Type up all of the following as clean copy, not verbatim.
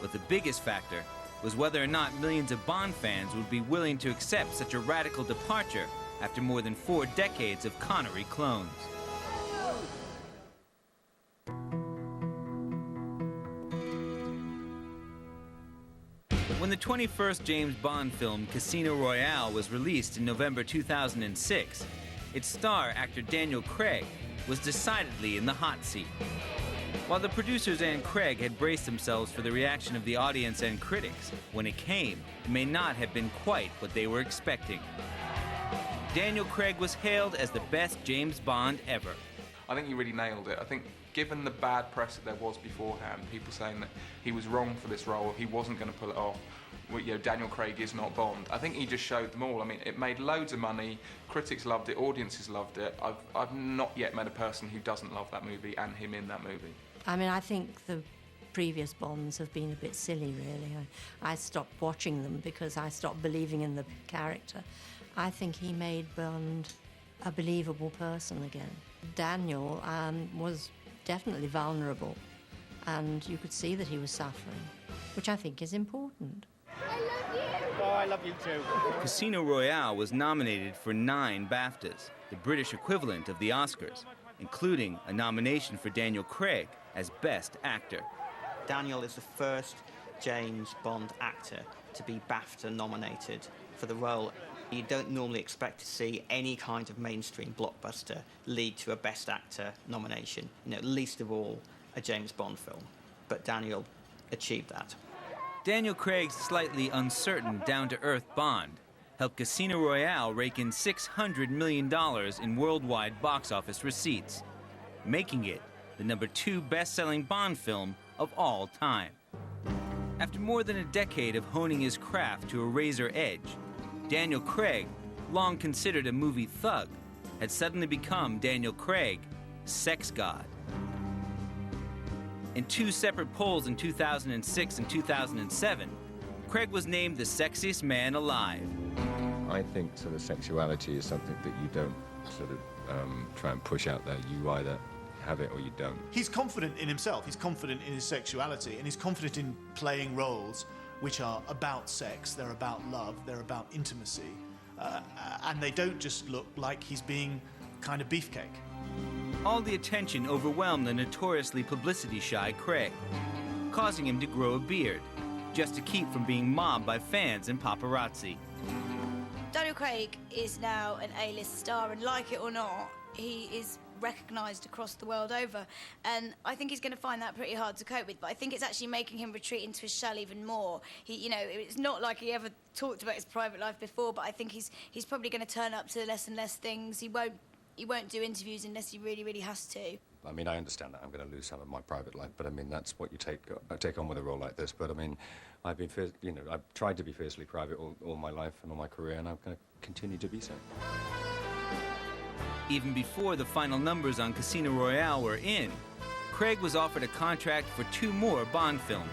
But the biggest factor was whether or not millions of Bond fans would be willing to accept such a radical departure after more than 4 decades of Connery clones. When the 21st James Bond film Casino Royale was released in November 2006, its star, actor Daniel Craig, was decidedly in the hot seat. While the producers and Craig had braced themselves for the reaction of the audience and critics, when it came, it may not have been quite what they were expecting. Daniel Craig was hailed as the best James Bond ever. I think he really nailed it. I think given the bad press that there was beforehand, people saying that he was wrong for this role, he wasn't going to pull it off, Daniel Craig is not Bond. I think he just showed them all. I mean, it made loads of money, critics loved it, audiences loved it. I've not yet met a person who doesn't love that movie and him in that movie. I mean, I think the previous Bonds have been a bit silly, really. I stopped watching them because I stopped believing in the character. I think he made Bond a believable person again. Daniel was definitely vulnerable, and you could see that he was suffering, which I think is important. I love you! Oh, I love you too. Casino Royale was nominated for 9 BAFTAs, the British equivalent of the Oscars, including a nomination for Daniel Craig as Best Actor. Daniel is the first James Bond actor to be BAFTA nominated for the role. You don't normally expect to see any kind of mainstream blockbuster lead to a Best Actor nomination, least of all a James Bond film. But Daniel achieved that. Daniel Craig's slightly uncertain, down-to-earth Bond helped Casino Royale rake in $600 million in worldwide box office receipts, making it the #2 best-selling Bond film of all time. After more than a decade of honing his craft to a razor edge, Daniel Craig, long considered a movie thug, had suddenly become Daniel Craig, sex god. In 2 separate polls in 2006 and 2007, Craig was named the sexiest man alive. I think sort of sexuality is something that you don't sort of try and push out there. You either have it or you don't. He's confident in himself, he's confident in his sexuality, and he's confident in playing roles which are about sex, they're about love, they're about intimacy, and they don't just look like he's being kind of beefcake. All the attention overwhelmed the notoriously publicity-shy Craig, causing him to grow a beard, just to keep from being mobbed by fans and paparazzi. Daniel Craig is now an A-list star, and like it or not, he is recognised across the world over, and I think he's going to find that pretty hard to cope with, but I think it's actually making him retreat into his shell even more. It's not like he ever talked about his private life before, but I think he's probably going to turn up to less and less things. He won't do interviews unless he really, really has to. I mean, I understand that I'm going to lose some of my private life, but I mean, that's what you take on with a role like this. But I mean, I've tried to be fiercely private all my life and all my career, and I'm going to continue to be so. Even before the final numbers on Casino Royale were in, Craig was offered a contract for 2 more Bond films,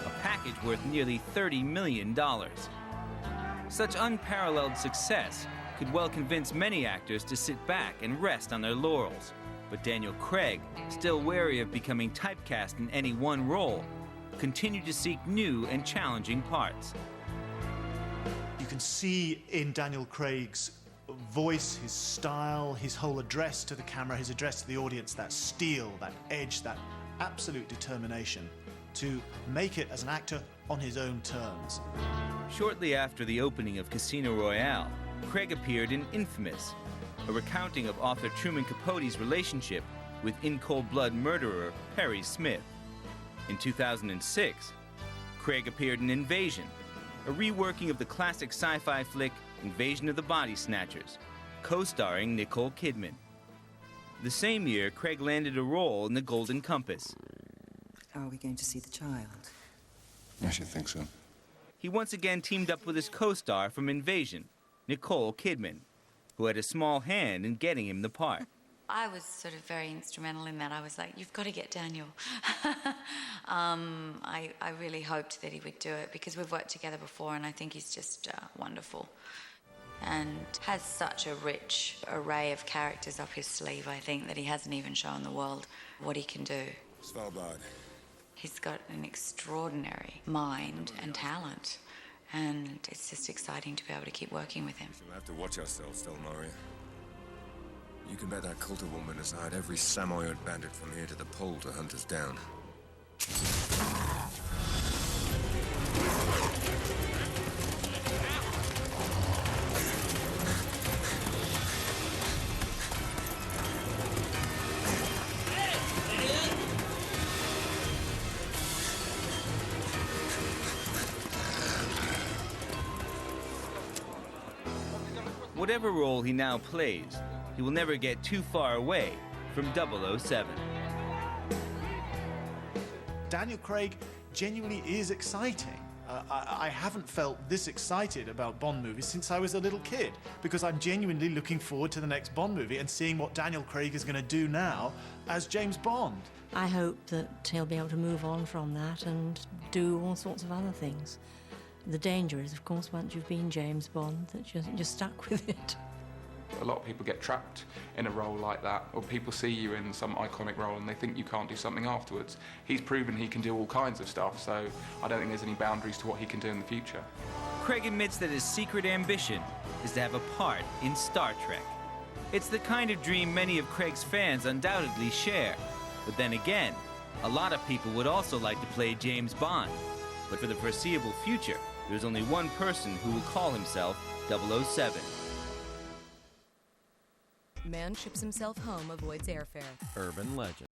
a package worth nearly $30 million. Such unparalleled success could well convince many actors to sit back and rest on their laurels. But Daniel Craig, still wary of becoming typecast in any one role, continued to seek new and challenging parts. You can see in Daniel Craig's voice, his style, his whole address to the camera, his address to the audience, that steel, that edge, that absolute determination to make it as an actor on his own terms. Shortly after the opening of Casino Royale, Craig appeared in Infamous, a recounting of author Truman Capote's relationship with in cold blood murderer Perry Smith. In 2006, Craig appeared in Invasion, a reworking of the classic sci-fi flick Invasion of the Body Snatchers, co-starring Nicole Kidman. The same year, Craig landed a role in The Golden Compass. Are we going to see the child? I should think so. He once again teamed up with his co-star from Invasion, Nicole Kidman, who had a small hand in getting him the part. I was sort of very instrumental in that. I was like, you've got to get Daniel. I really hoped that he would do it because we've worked together before and I think he's just wonderful and has such a rich array of characters up his sleeve, I think, that he hasn't even shown the world what he can do. Svalbard. He's got an extraordinary mind and talent, and it's just exciting to be able to keep working with him. We'll have to watch ourselves, Del Murray. You can bet that Coulter woman has hired every Samoyed bandit from here to the pole to hunt us down. Whatever role he now plays, he will never get too far away from 007. Daniel Craig genuinely is exciting. I haven't felt this excited about Bond movies since I was a little kid, because I'm genuinely looking forward to the next Bond movie and seeing what Daniel Craig is going to do now as James Bond. I hope that he'll be able to move on from that and do all sorts of other things. The danger is, of course, once you've been James Bond, that you're stuck with it. A lot of people get trapped in a role like that, or people see you in some iconic role and they think you can't do something afterwards. He's proven he can do all kinds of stuff, so I don't think there's any boundaries to what he can do in the future. Craig admits that his secret ambition is to have a part in Star Trek. It's the kind of dream many of Craig's fans undoubtedly share. But then again, a lot of people would also like to play James Bond. But for the foreseeable future, there's only one person who will call himself 007. Man ships himself home, avoids airfare. Urban legend.